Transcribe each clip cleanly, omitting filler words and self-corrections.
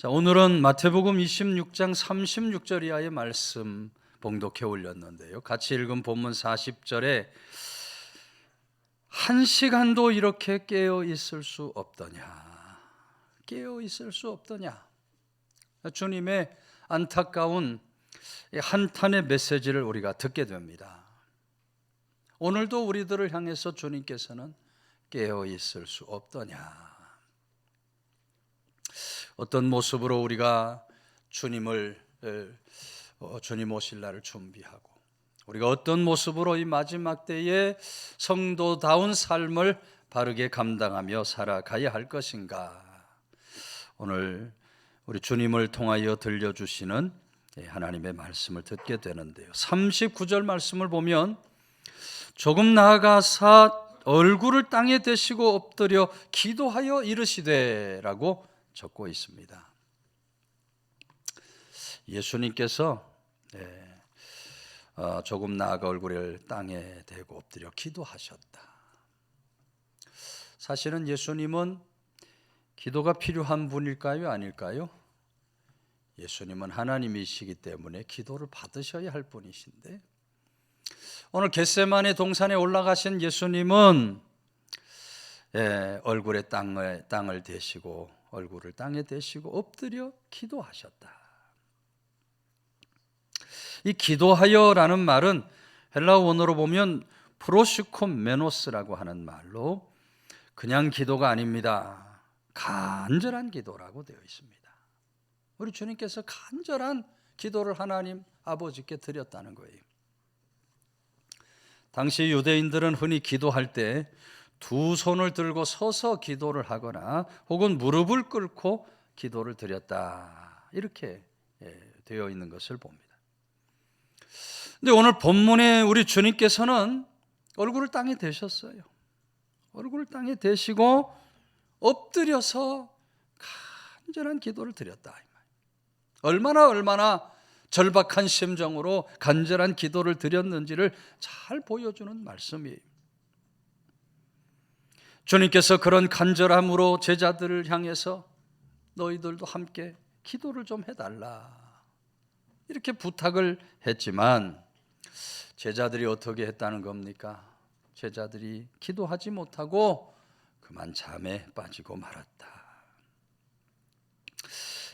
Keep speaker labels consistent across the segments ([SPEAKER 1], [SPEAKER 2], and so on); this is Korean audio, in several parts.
[SPEAKER 1] 자, 오늘은 마태복음 26장 36절 이하의 말씀 봉독해 올렸는데요. 같이 읽은 본문 40절에 한 시간도 이렇게 깨어 있을 수 없더냐. 깨어 있을 수 없더냐. 주님의 안타까운 한탄의 메시지를 우리가 듣게 됩니다. 오늘도 우리들을 향해서 주님께서는 깨어 있을 수 없더냐. 어떤 모습으로 우리가 주님 오실 날을 준비하고 우리가 어떤 모습으로 이 마지막 때에 성도다운 삶을 바르게 감당하며 살아가야 할 것인가. 오늘 우리 주님을 통하여 들려주시는 하나님의 말씀을 듣게 되는데요. 39절 말씀을 보면 조금 나아가사 얼굴을 땅에 대시고 엎드려 기도하여 이르시되 라고 적고 있습니다. 예수님께서 조금 나아가 얼굴을 땅에 대고 엎드려 기도하셨다. 사실은 예수님은 기도가 필요한 분일까요? 아닐까요? 예수님은 하나님이시기 때문에 기도를 받으셔야 할 분이신데 오늘 겟세마네 동산에 올라가신 예수님은 얼굴에 땅을 대시고 얼굴을 땅에 대시고 엎드려 기도하셨다. 이 기도하여라는 말은 헬라어 원어로 보면 프로시콤메노스라고 하는 말로 그냥 기도가 아닙니다. 간절한 기도라고 되어 있습니다. 우리 주님께서 간절한 기도를 하나님 아버지께 드렸다는 거예요. 당시 유대인들은 흔히 기도할 때 두 손을 들고 서서 기도를 하거나 혹은 무릎을 꿇고 기도를 드렸다. 이렇게 되어 있는 것을 봅니다. 근데 오늘 본문에 우리 주님께서는 얼굴을 땅에 대셨어요. 얼굴을 땅에 대시고 엎드려서 간절한 기도를 드렸다. 얼마나 절박한 심정으로 간절한 기도를 드렸는지를 잘 보여주는 말씀이에요. 주님께서 그런 간절함으로 제자들을 향해서 너희들도 함께 기도를 좀 해달라 이렇게 부탁을 했지만 제자들이 어떻게 했다는 겁니까? 제자들이 기도하지 못하고 그만 잠에 빠지고 말았다.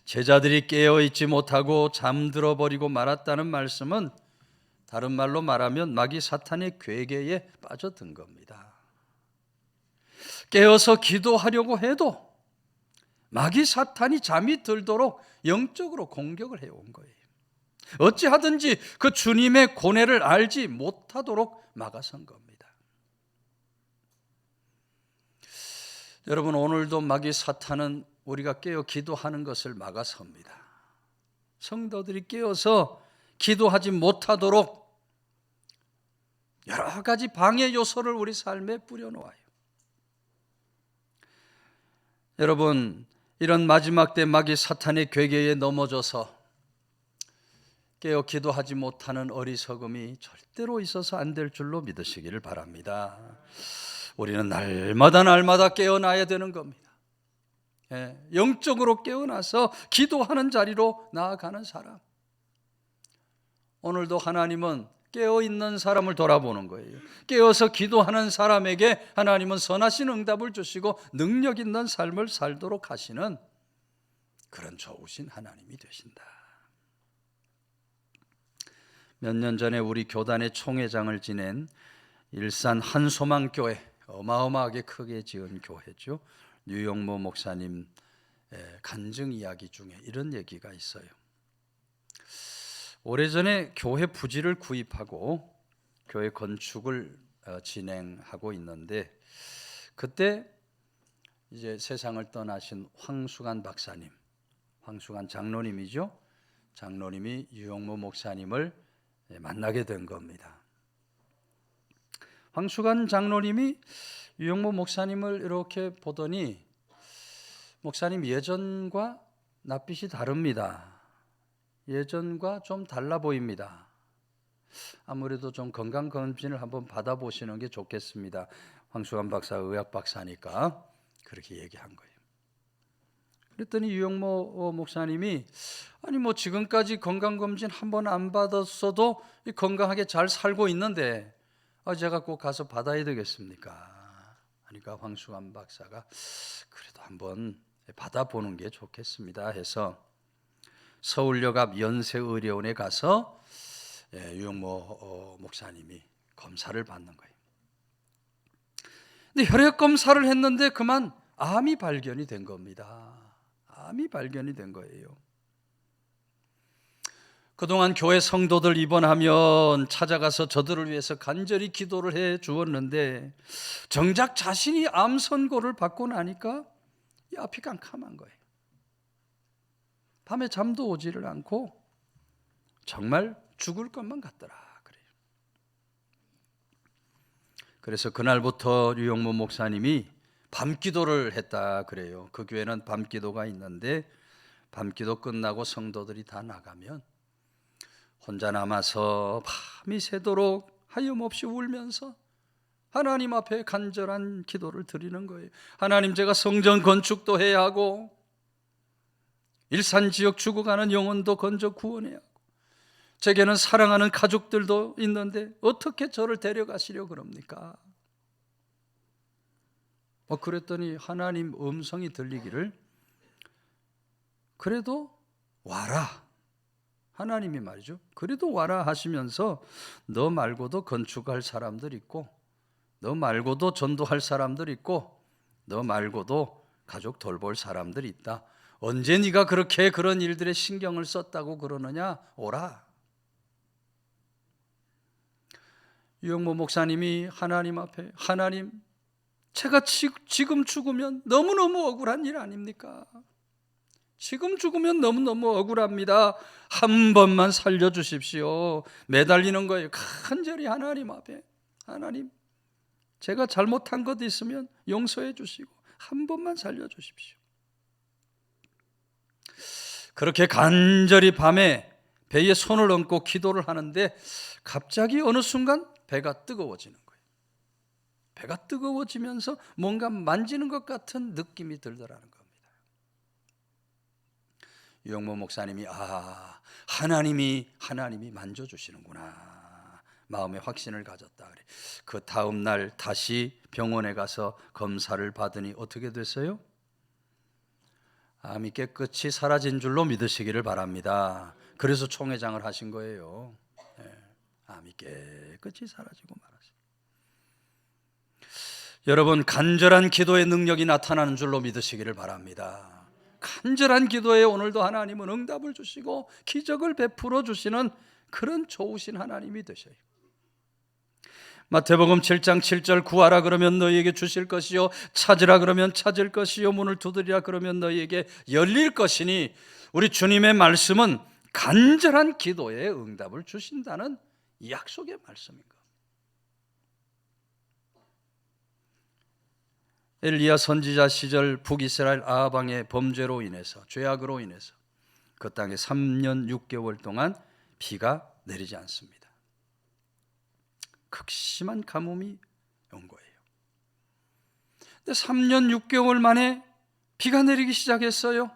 [SPEAKER 1] 제자들이 깨어있지 못하고 잠들어 버리고 말았다는 말씀은 다른 말로 말하면 마귀 사탄의 괴계에 빠져든 겁니다. 깨어서 기도하려고 해도 마귀 사탄이 잠이 들도록 영적으로 공격을 해온 거예요. 어찌하든지 그 주님의 고뇌를 알지 못하도록 막아선 겁니다. 여러분, 오늘도 마귀 사탄은 우리가 깨어 기도하는 것을 막아섭니다. 성도들이 깨어서 기도하지 못하도록 여러 가지 방해 요소를 우리 삶에 뿌려놓아요. 여러분, 이런 마지막 때 마귀 사탄의 괴계에 넘어져서 깨어 기도하지 못하는 어리석음이 절대로 있어서 안 될 줄로 믿으시기를 바랍니다. 우리는 날마다 깨어나야 되는 겁니다. 영적으로 깨어나서 기도하는 자리로 나아가는 사람. 오늘도 하나님은 깨어있는 사람을 돌아보는 거예요. 깨어서 기도하는 사람에게 하나님은 선하신 응답을 주시고 능력 있는 삶을 살도록 하시는 그런 좋으신 하나님이 되신다. 몇 년 전에 우리 교단의 총회장을 지낸 일산 한소망교회, 어마어마하게 크게 지은 교회죠. 유영모 목사님 간증 이야기 중에 이런 얘기가 있어요. 오래전에 교회 부지를 구입하고 교회 건축을 진행하고 있는데 그때 이제 세상을 떠나신 황수관 박사님, 황수관 장로님이죠. 장로님이 유영모 목사님을 만나게 된 겁니다. 황수관 장로님이 유영모 목사님을 이렇게 보더니 목사님 예전과 낯빛이 다릅니다. 예전과 좀 달라 보입니다. 아무래도 좀 건강검진을 한번 받아보시는 게 좋겠습니다. 황수관 박사 의학 박사니까 그렇게 얘기한 거예요. 그랬더니 유영모 목사님이 아니 뭐 지금까지 건강검진 한 번 안 받았어도 건강하게 잘 살고 있는데 제가 꼭 가서 받아야 되겠습니까? 그러니까 황수관 박사가 그래도 한번 받아보는 게 좋겠습니다 해서 서울역 앞 연세의료원에 가서 유영모 목사님이 검사를 받는 거예요. 근데 혈액 검사를 했는데 그만 암이 발견이 된 겁니다. 암이 발견이 된 거예요. 그동안 교회 성도들 입원하면 찾아가서 저들을 위해서 간절히 기도를 해 주었는데 정작 자신이 암 선고를 받고 나니까 이 앞이 깜깜한 거예요. 밤에 잠도 오지를 않고 정말 죽을 것만 같더라 그래요. 그래서 그날부터 유영모 목사님이 밤기도를 했다 그래요. 그 교회는 밤기도가 있는데 밤기도 끝나고 성도들이 다 나가면 혼자 남아서 밤이 새도록 하염없이 울면서 하나님 앞에 간절한 기도를 드리는 거예요. 하나님, 제가 성전 건축도 해야 하고 일산 지역 죽어가는 영혼도 건져 구원해야 하고 제게는 사랑하는 가족들도 있는데 어떻게 저를 데려가시려 그럽니까? 그랬더니 하나님 음성이 들리기를 그래도 와라, 하나님이 말이죠, 그래도 와라 하시면서 너 말고도 건축할 사람들 있고 너 말고도 전도할 사람들 있고 너 말고도 가족 돌볼 사람들이 있다. 언제 네가 그렇게 그런 일들에 신경을 썼다고 그러느냐? 오라. 유영모 목사님이 하나님 앞에 하나님, 제가 지금 죽으면 너무너무 억울한 일 아닙니까? 지금 죽으면 너무너무 억울합니다. 한 번만 살려주십시오. 매달리는 거예요. 간절히 하나님 앞에. 하나님, 제가 잘못한 것 있으면 용서해 주시고 한 번만 살려주십시오. 그렇게 간절히 밤에 배에 손을 얹고 기도를 하는데 갑자기 어느 순간 배가 뜨거워지는 거예요. 배가 뜨거워지면서 뭔가 만지는 것 같은 느낌이 들더라는 겁니다. 유영모 목사님이 하나님이 만져주시는구나 마음의 확신을 가졌다 그래. 그 다음 날 다시 병원에 가서 검사를 받으니 어떻게 됐어요? 암이 깨끗이 사라진 줄로 믿으시기를 바랍니다. 그래서 총회장을 하신 거예요. 암이 깨끗이 사라지고 말았어요. 여러분, 간절한 기도의 능력이 나타나는 줄로 믿으시기를 바랍니다. 간절한 기도에 오늘도 하나님은 응답을 주시고 기적을 베풀어 주시는 그런 좋으신 하나님이 되셔요. 마태복음 7장 7절 구하라 그러면 너희에게 주실 것이요 찾으라 그러면 찾을 것이요 문을 두드리라 그러면 너희에게 열릴 것이니 우리 주님의 말씀은 간절한 기도에 응답을 주신다는 약속의 말씀인 겁니다. 엘리야 선지자 시절 북이스라엘 아합 왕의 범죄로 인해서 죄악으로 인해서 그 땅에 3년 6개월 동안 비가 내리지 않습니다. 극심한 가뭄이 온 거예요. 근데 3년 6개월 만에 비가 내리기 시작했어요.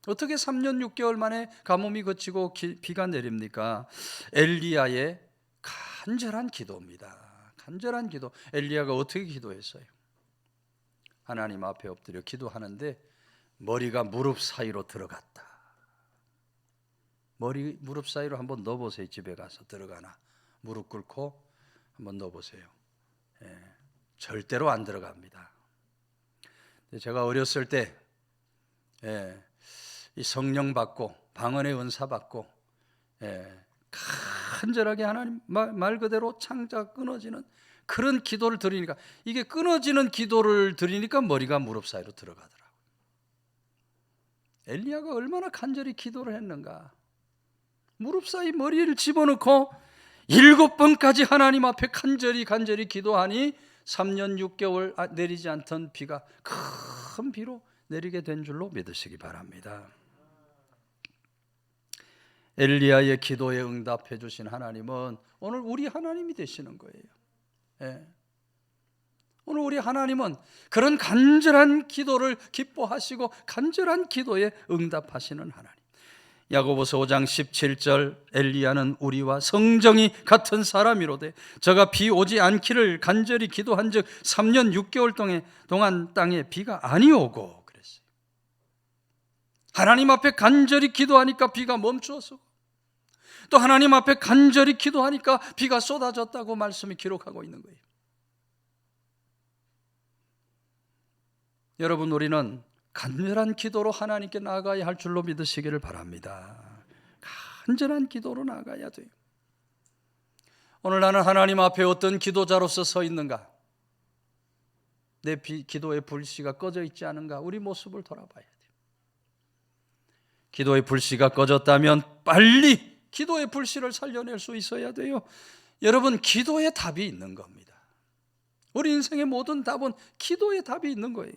[SPEAKER 1] 어떻게 3년 6개월 만에 가뭄이 그치고 비가 내립니까? 엘리야의 간절한 기도입니다. 간절한 기도. 엘리야가 어떻게 기도했어요? 하나님 앞에 엎드려 기도하는데 머리가 무릎 사이로 들어갔다. 무릎 사이로 한번 넣어보세요. 집에 가서 들어가나 무릎 꿇고 한번 넣어보세요. 절대로 안 들어갑니다. 제가 어렸을 때 이 성령 받고 방언의 은사 받고 간절하게 하나님 말 그대로 창자가 끊어지는 그런 기도를 드리니까 이게 끊어지는 기도를 드리니까 머리가 무릎 사이로 들어가더라고요. 엘리야가 얼마나 간절히 기도를 했는가. 무릎 사이 머리를 집어넣고 7번까지 하나님 앞에 간절히 기도하니 3년 6개월 내리지 않던 비가 큰 비로 내리게 된 줄로 믿으시기 바랍니다. 엘리야의 기도에 응답해 주신 하나님은 오늘 우리 하나님이 되시는 거예요. 오늘 우리 하나님은 그런 간절한 기도를 기뻐하시고 간절한 기도에 응답하시는 하나님. 야고보서 5장 17절 엘리야는 우리와 성정이 같은 사람이로되 저가 비 오지 않기를 간절히 기도한즉 3년 6개월 동안 땅에 비가 아니 오고 그랬어요. 하나님 앞에 간절히 기도하니까 비가 멈추었어. 또 하나님 앞에 간절히 기도하니까 비가 쏟아졌다고 말씀이 기록하고 있는 거예요. 여러분, 우리는 간절한 기도로 하나님께 나아가야 할 줄로 믿으시기를 바랍니다. 간절한 기도로 나아가야 돼요. 오늘 나는 하나님 앞에 어떤 기도자로서 서 있는가? 내 기도의 불씨가 꺼져 있지 않은가? 우리 모습을 돌아봐야 돼요. 기도의 불씨가 꺼졌다면 빨리 기도의 불씨를 살려낼 수 있어야 돼요. 여러분, 기도에 답이 있는 겁니다. 우리 인생의 모든 답은 기도에 답이 있는 거예요.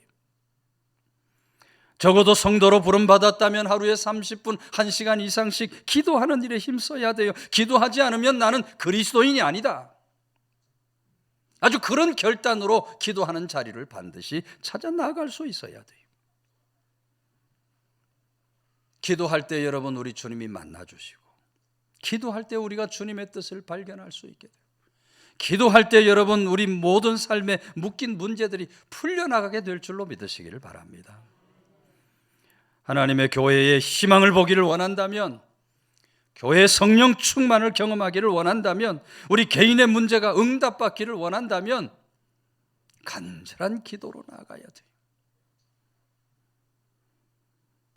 [SPEAKER 1] 적어도 성도로 부름받았다면 하루에 30분, 1시간 이상씩 기도하는 일에 힘써야 돼요. 기도하지 않으면 나는 그리스도인이 아니다. 아주 그런 결단으로 기도하는 자리를 반드시 찾아 나아갈 수 있어야 돼요. 기도할 때 여러분, 우리 주님이 만나주시고, 기도할 때 우리가 주님의 뜻을 발견할 수 있게 돼요. 기도할 때 여러분, 우리 모든 삶에 묶인 문제들이 풀려나가게 될 줄로 믿으시기를 바랍니다. 하나님의 교회의 희망을 보기를 원한다면, 교회의 성령 충만을 경험하기를 원한다면, 우리 개인의 문제가 응답받기를 원한다면 간절한 기도로 나아가야 돼요.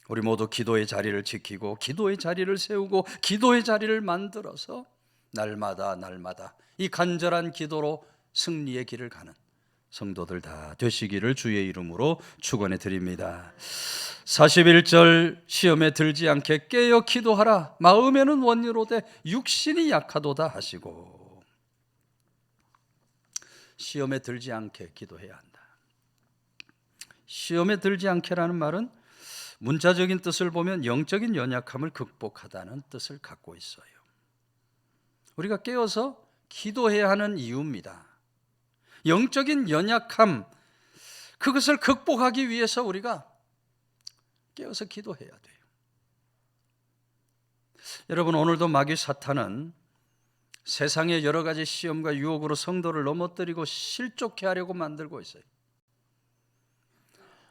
[SPEAKER 1] 우리 모두 기도의 자리를 지키고 기도의 자리를 세우고 기도의 자리를 만들어서 날마다 이 간절한 기도로 승리의 길을 가는 성도들 다 되시기를 주의 이름으로 축원해 드립니다. 41절 시험에 들지 않게 깨어 기도하라. 마음에는 원리로되 육신이 약하도다 하시고, 시험에 들지 않게 기도해야 한다. 시험에 들지 않게라는 말은 문자적인 뜻을 보면 영적인 연약함을 극복하다는 뜻을 갖고 있어요. 우리가 깨어서 기도해야 하는 이유입니다. 영적인 연약함, 그것을 극복하기 위해서 우리가 깨어서 기도해야 돼요. 여러분, 오늘도 마귀 사탄은 세상의 여러 가지 시험과 유혹으로 성도를 넘어뜨리고 실족해 하려고 만들고 있어요.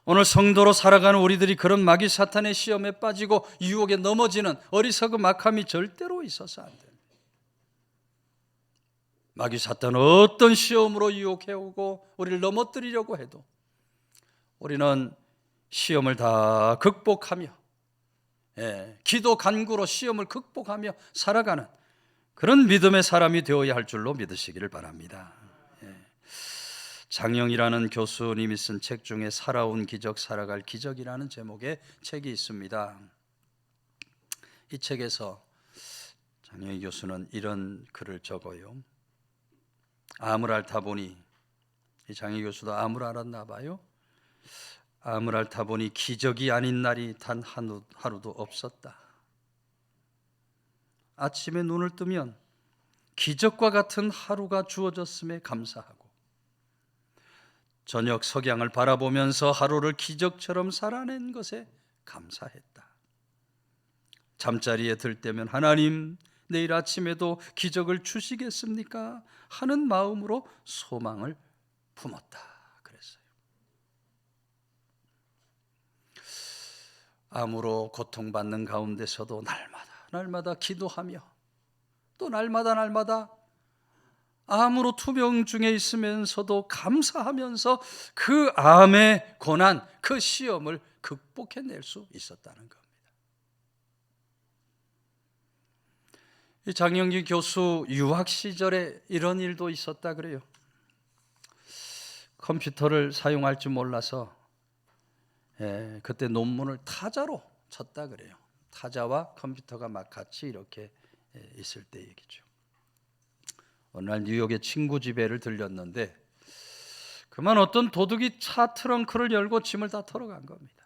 [SPEAKER 1] 오늘 성도로 살아가는 우리들이 그런 마귀 사탄의 시험에 빠지고 유혹에 넘어지는 어리석은 막함이 절대로 있어서 안 돼요. 마귀 사탄은 어떤 시험으로 유혹해오고 우리를 넘어뜨리려고 해도 우리는 시험을 다 극복하며, 기도 간구로 시험을 극복하며 살아가는 그런 믿음의 사람이 되어야 할 줄로 믿으시기를 바랍니다. 장영이라는 교수님이 쓴 책 중에 살아온 기적, 살아갈 기적이라는 제목의 책이 있습니다. 이 책에서 장영희 교수는 이런 글을 적어요. 암을 앓다 보니, 이 장영희 교수도 암을 앓았나 봐요. 암을 앓다 보니 기적이 아닌 날이 단 하루도 없었다. 아침에 눈을 뜨면 기적과 같은 하루가 주어졌음에 감사하고, 저녁 석양을 바라보면서 하루를 기적처럼 살아낸 것에 감사했다. 잠자리에 들 때면 하나님, 내일 아침에도 기적을 주시겠습니까? 하는 마음으로 소망을 품었다. 그랬어요. 암으로 고통받는 가운데서도 날마다 기도하며, 또 날마다 암으로 투병 중에 있으면서도 감사하면서 그 암의 고난, 그 시험을 극복해낼 수 있었다는 겁니다. 이 장영기 교수 유학 시절에 이런 일도 있었다 그래요. 컴퓨터를 사용할 줄 몰라서 그때 논문을 타자로 쳤다 그래요. 타자와 컴퓨터가 막 같이 이렇게 있을 때 얘기죠. 어느 날 뉴욕에 친구 집에를 들렸는데 그만 어떤 도둑이 차 트렁크를 열고 짐을 다 털어간 겁니다.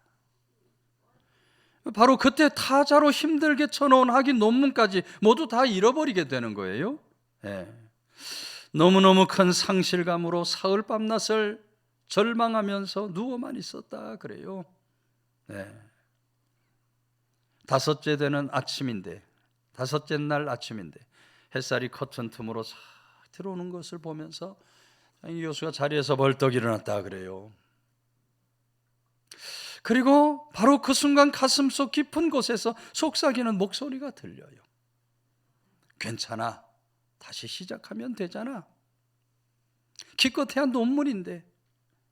[SPEAKER 1] 바로 그때 타자로 힘들게 쳐놓은 학위 논문까지 모두 다 잃어버리게 되는 거예요. 너무너무 큰 상실감으로 사흘 밤낮을 절망하면서 누워만 있었다 그래요. 네. 다섯째 날 아침인데 햇살이 커튼 틈으로 싹 들어오는 것을 보면서 장인교수가 자리에서 벌떡 일어났다 그래요. 그리고 바로 그 순간 가슴속 깊은 곳에서 속삭이는 목소리가 들려요. 괜찮아, 다시 시작하면 되잖아. 기껏해야 논문인데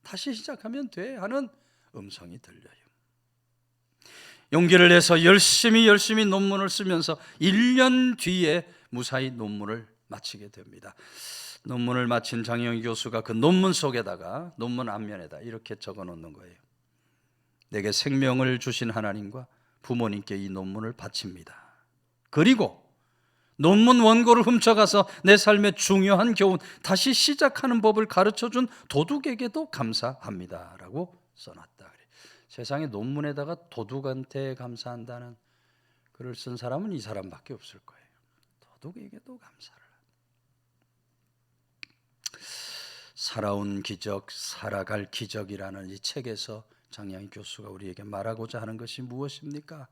[SPEAKER 1] 다시 시작하면 돼 하는 음성이 들려요. 용기를 내서 열심히 논문을 쓰면서 1년 뒤에 무사히 논문을 마치게 됩니다. 논문을 마친 장영희 교수가 그 논문 속에다가, 논문 앞면에다 이렇게 적어 놓는 거예요. 내게 생명을 주신 하나님과 부모님께 이 논문을 바칩니다. 그리고 논문 원고를 훔쳐가서 내 삶의 중요한 교훈, 다시 시작하는 법을 가르쳐준 도둑에게도 감사합니다 라고 써놨다. 세상에 논문에다가 도둑한테 감사한다는 글을 쓴 사람은 이 사람밖에 없을 거예요. 도둑에게도 감사를. 살아온 기적, 살아갈 기적이라는 이 책에서 장영희 교수가 우리에게 말하고자 하는 것이 무엇입니까?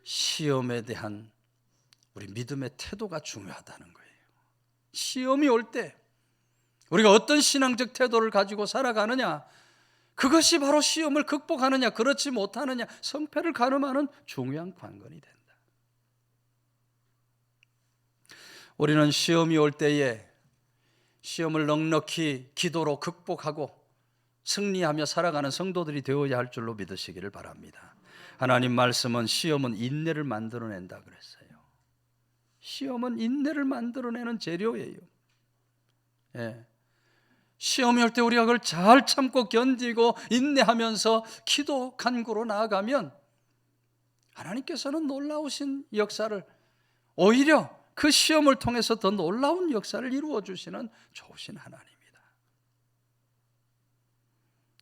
[SPEAKER 1] 시험에 대한 우리 믿음의 태도가 중요하다는 거예요. 시험이 올 때 우리가 어떤 신앙적 태도를 가지고 살아가느냐, 그것이 바로 시험을 극복하느냐 그렇지 못하느냐 성패를 가늠하는 중요한 관건이 된다. 우리는 시험이 올 때에 시험을 넉넉히 기도로 극복하고 승리하며 살아가는 성도들이 되어야 할 줄로 믿으시기를 바랍니다. 하나님 말씀은 시험은 인내를 만들어낸다 그랬어요. 시험은 인내를 만들어내는 재료예요. 예. 시험이 올 때 우리가 그걸 잘 참고 견디고 인내하면서 기도 간구로 나아가면 하나님께서는 놀라우신 역사를, 오히려 그 시험을 통해서 더 놀라운 역사를 이루어 주시는 좋으신 하나님입니다.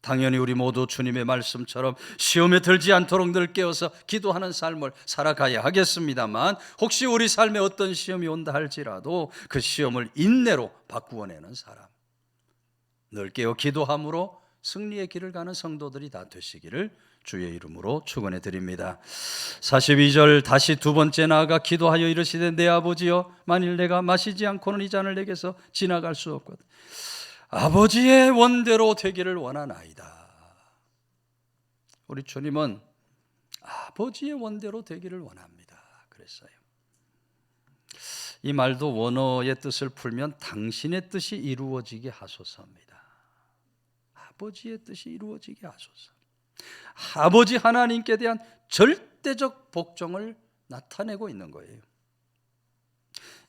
[SPEAKER 1] 당연히 우리 모두 주님의 말씀처럼 시험에 들지 않도록 늘 깨어서 기도하는 삶을 살아가야 하겠습니다만, 혹시 우리 삶에 어떤 시험이 온다 할지라도 그 시험을 인내로 바꾸어내는 사람, 늘 깨어 기도함으로 승리의 길을 가는 성도들이 다 되시기를 주의 이름으로 축원해 드립니다. 42절 다시 두 번째 나아가 기도하여 이르시되 내 아버지여, 만일 내가 마시지 않고는 이 잔을 내게서 지나갈 수 없거든 아버지의 원대로 되기를 원하나이다. 우리 주님은 아버지의 원대로 되기를 원합니다 그랬어요. 이 말도 원어의 뜻을 풀면 당신의 뜻이 이루어지게 하소서입니다. 아버지의 뜻이 이루어지게 하소서. 아버지 하나님께 대한 절대적 복종을 나타내고 있는 거예요.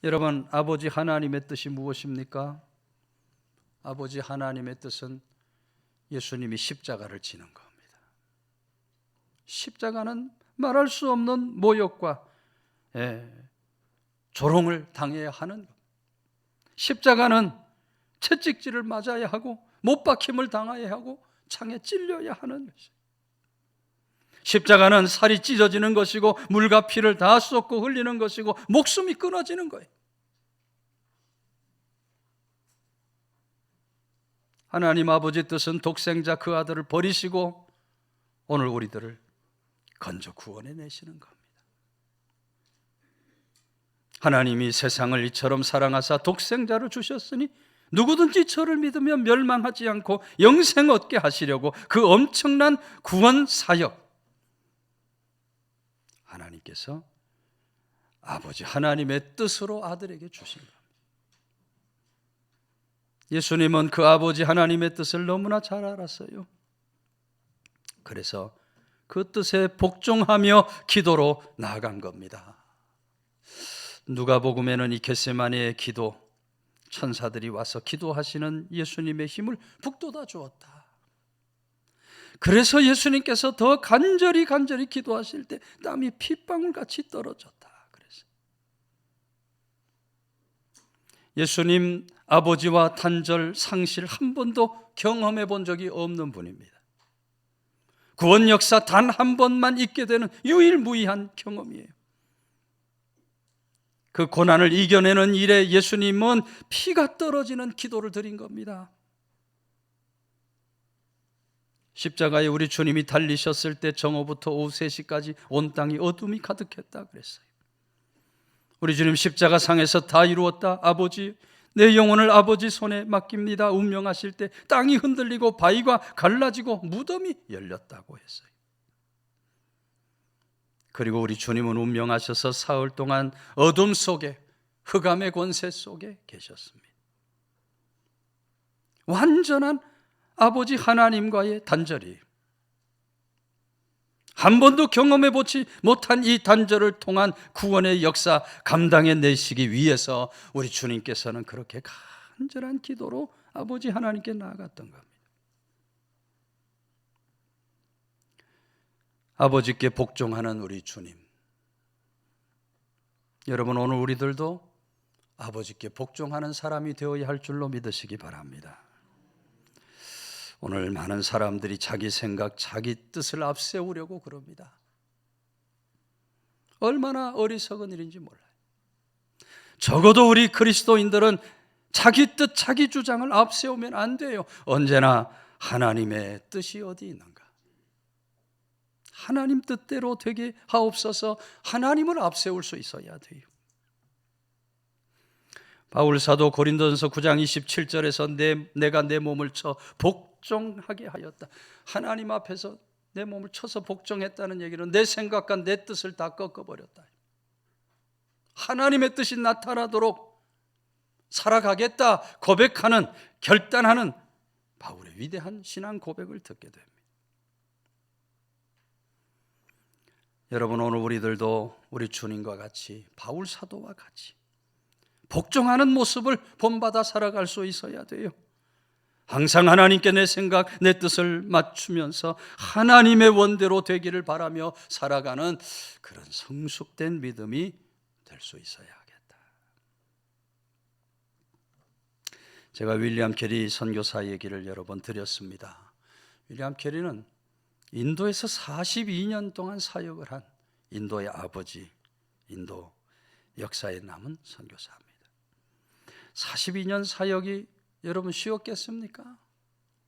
[SPEAKER 1] 여러분, 아버지 하나님의 뜻이 무엇입니까? 아버지 하나님의 뜻은 예수님이 십자가를 지는 겁니다. 십자가는 말할 수 없는 모욕과 조롱을 당해야 하는 것. 십자가는 채찍질을 맞아야 하고 못 박힘을 당해야 하고 창에 찔려야 하는 것이에요. 십자가는 살이 찢어지는 것이고 물과 피를 다 쏟고 흘리는 것이고 목숨이 끊어지는 거예요. 하나님 아버지 뜻은 독생자 그 아들을 버리시고 오늘 우리들을 건져 구원해 내시는 겁니다. 하나님이 세상을 이처럼 사랑하사 독생자를 주셨으니 누구든지 저를 믿으며 멸망하지 않고 영생 얻게 하시려고 그 엄청난 구원 사역, 하나님께서 아버지 하나님의 뜻으로 아들에게 주신 겁니다. 예수님은 그 아버지 하나님의 뜻을 너무나 잘 알았어요. 그래서 그 뜻에 복종하며 기도로 나아간 겁니다. 누가복음에는 이 겟세마네의 기도, 천사들이 와서 기도하시는 예수님의 힘을 북돋아 주었다. 그래서 예수님께서 더 간절히 기도하실 때 땀이 핏방울같이 떨어졌다. 그래서 예수님 아버지와 단절, 상실 한 번도 경험해 본 적이 없는 분입니다. 구원 역사 단 한 번만 있게 되는 유일무이한 경험이에요. 그 고난을 이겨내는 일에 예수님은 피가 떨어지는 기도를 드린 겁니다. 십자가에 우리 주님이 달리셨을 때 정오부터 오후 3시까지 온 땅이 어둠이 가득했다 그랬어요. 우리 주님 십자가 상에서 다 이루었다, 아버지 내 영혼을 아버지 손에 맡깁니다 운명하실 때 땅이 흔들리고 바위가 갈라지고 무덤이 열렸다고 했어요. 그리고 우리 주님은 운명하셔서 사흘 동안 어둠 속에, 흑암의 권세 속에 계셨습니다. 완전한 아버지 하나님과의 단절이, 한 번도 경험해 보지 못한 이 단절을 통한 구원의 역사 감당해내시기 위해서 우리 주님께서는 그렇게 간절한 기도로 아버지 하나님께 나아갔던 겁니다. 아버지께 복종하는 우리 주님, 여러분 오늘 우리들도 아버지께 복종하는 사람이 되어야 할 줄로 믿으시기 바랍니다. 오늘 많은 사람들이 자기 생각, 자기 뜻을 앞세우려고 그럽니다. 얼마나 어리석은 일인지 몰라요. 적어도 우리 그리스도인들은 자기 뜻, 자기 주장을 앞세우면 안 돼요. 언제나 하나님의 뜻이 어디 있는가? 하나님 뜻대로 되게 하옵소서. 하나님을 앞세울 수 있어야 돼요. 바울 사도 고린도전서 9장 27절에서 내가 내 몸을 쳐 복종하게 하였다. 하나님 앞에서 내 몸을 쳐서 복종했다는 얘기는 내 생각과 내 뜻을 다 꺾어버렸다. 하나님의 뜻이 나타나도록 살아가겠다 고백하는, 결단하는 바울의 위대한 신앙 고백을 듣게 됩니다. 여러분 오늘 우리들도 우리 주님과 같이, 바울 사도와 같이 복종하는 모습을 본받아 살아갈 수 있어야 돼요. 항상 하나님께 내 생각, 내 뜻을 맞추면서 하나님의 원대로 되기를 바라며 살아가는 그런 성숙된 믿음이 될 수 있어야 하겠다. 제가 윌리엄 캐리 선교사 얘기를 여러 번 드렸습니다. 윌리엄 캐리는 인도에서 42년 동안 사역을 한 인도의 아버지, 인도 역사에 남은 선교사입니다. 42년 사역이 여러분 쉬웠겠습니까?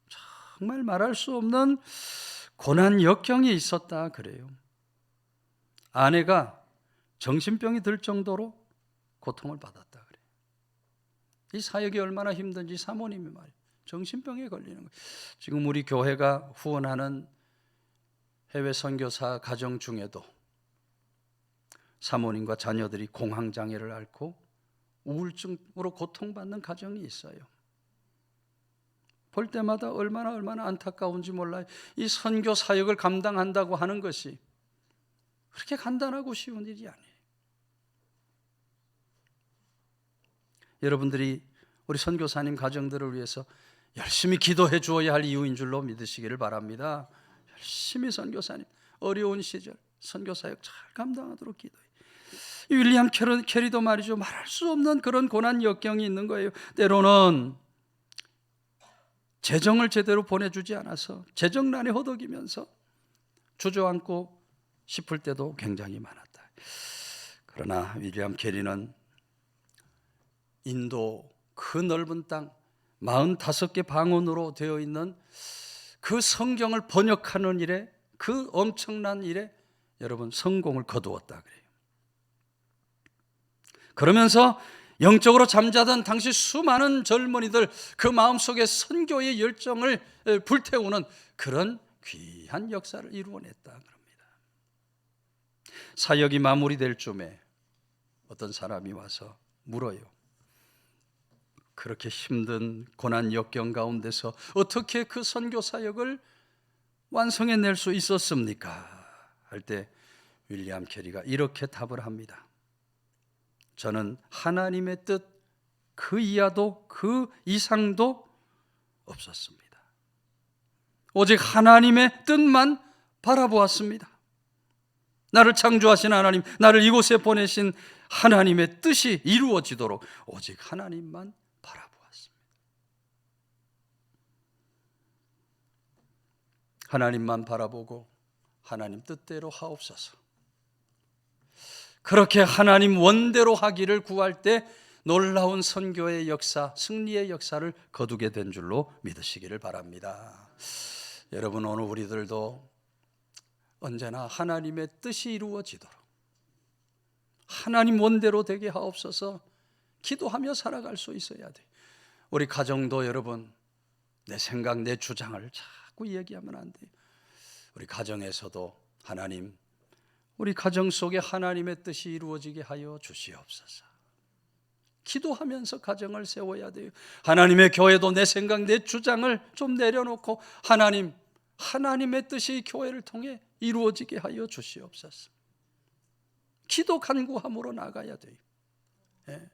[SPEAKER 1] 정말 말할 수 없는 고난 역경이 있었다 그래요. 아내가 정신병이 들 정도로 고통을 받았다 그래요. 이 사역이 얼마나 힘든지 사모님이 말이에요. 정신병에 걸리는 거예요. 지금 우리 교회가 후원하는 해외 선교사 가정 중에도 사모님과 자녀들이 공황장애를 앓고 우울증으로 고통받는 가정이 있어요. 볼 때마다 얼마나 안타까운지 몰라요. 이 선교 사역을 감당한다고 하는 것이 그렇게 간단하고 쉬운 일이 아니에요. 여러분들이 우리 선교사님 가정들을 위해서 열심히 기도해 주어야 할 이유인 줄로 믿으시기를 바랍니다. 열심히 선교사님 어려운 시절 선교 사역 잘 감당하도록 기도해요. 윌리엄 캐리도 말이죠. 말할 수 없는 그런 고난 역경이 있는 거예요. 때로는 재정을 제대로 보내주지 않아서 재정난에 허덕이면서 주저앉고 싶을 때도 굉장히 많았다. 그러나 윌리엄 캐리는 인도 그 넓은 땅 45개 방언으로 되어 있는 그 성경을 번역하는 일에, 그 엄청난 일에 여러분 성공을 거두었다 그래요. 그러면서 영적으로 잠자던 당시 수많은 젊은이들 그 마음속에 선교의 열정을 불태우는 그런 귀한 역사를 이루어냈다 그럽니다. 사역이 마무리될 쯤에 어떤 사람이 와서 물어요. 그렇게 힘든 고난 역경 가운데서 어떻게 그 선교 사역을 완성해낼 수 있었습니까? 할 때 윌리엄 캐리가 이렇게 답을 합니다. 저는 하나님의 뜻 그 이하도 그 이상도 없었습니다. 오직 하나님의 뜻만 바라보았습니다. 나를 창조하신 하나님, 나를 이곳에 보내신 하나님의 뜻이 이루어지도록 오직 하나님만 바라보았습니다. 하나님만 바라보고 하나님 뜻대로 하옵소서. 그렇게 하나님 원대로 하기를 구할 때 놀라운 선교의 역사, 승리의 역사를 거두게 된 줄로 믿으시기를 바랍니다. 여러분, 오늘 우리들도 언제나 하나님의 뜻이 이루어지도록 하나님 원대로 되게 하옵소서 기도하며 살아갈 수 있어야 돼요. 우리 가정도 여러분, 내 생각, 내 주장을 자꾸 얘기하면 안 돼요. 우리 가정에서도 하나님, 우리 가정 속에 하나님의 뜻이 이루어지게 하여 주시옵소서. 기도하면서 가정을 세워야 돼요. 하나님의 교회도 내 생각, 내 주장을 좀 내려놓고 하나님의 뜻이 교회를 통해 이루어지게 하여 주시옵소서. 기도 간구함으로 나가야 돼요. 예.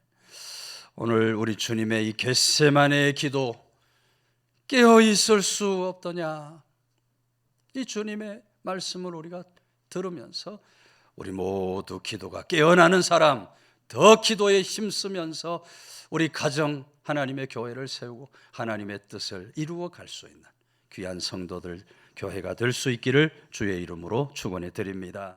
[SPEAKER 1] 오늘 우리 주님의 이 겟세마네의 기도, 깨어 있을 수 없더냐, 이 주님의 말씀을 우리가 들으면서 우리 모두 기도가 깨어나는 사람, 더 기도에 힘쓰면서 우리 가정, 하나님의 교회를 세우고 하나님의 뜻을 이루어 갈 수 있는 귀한 성도들, 교회가 될 수 있기를 주의 이름으로 축원해 드립니다.